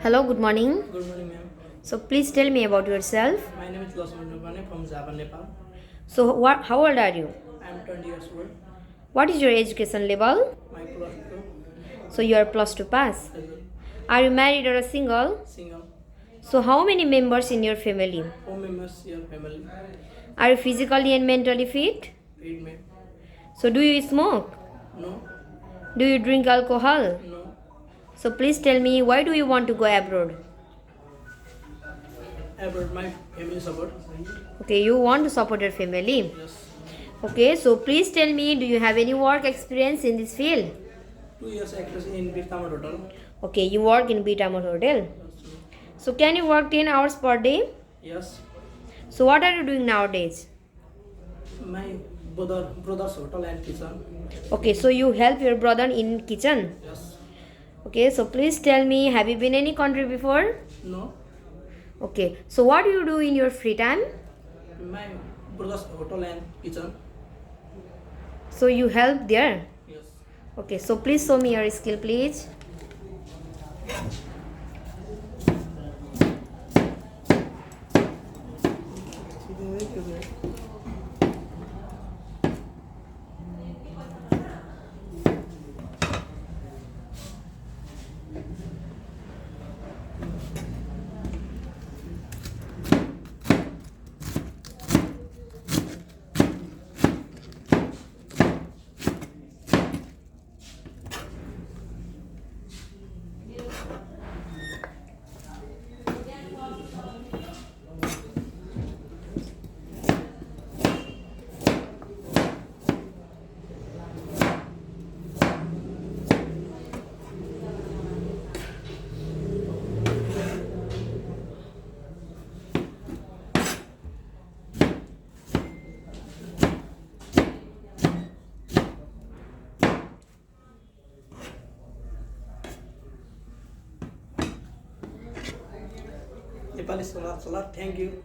Hello, good morning. Good morning, ma'am. So please tell me about yourself. My name is Laxman from Java, Nepal. So how old are you? I am 20 years old. What is your education level? My plus two So you are plus 2 pass. is Are you married or a single? single. So how many members in your family? 4 members your family. Are you physically and mentally fit? Feed me. So do you smoke? No, Do you drink alcohol? no. So please tell me, why do you want to go abroad? About my family support. Okay, you want to support your family. Yes. Okay, so please tell me, do you have any work experience in this field? 2 years actress in Vietnam Hotel. Okay, you work in Betamor Hotel. So can you work 10 hours per day? Yes. So what are you doing nowadays? My brother's hotel and kitchen. Okay, so you help your brother in kitchen. Yes. Okay, so please tell me, have you been any country before? No. Okay, so what do you do in your free time? My brother's hotel and kitchen. So you help there. Yes. Okay, so please show me your skill, please. Nepali Salat. Thank you.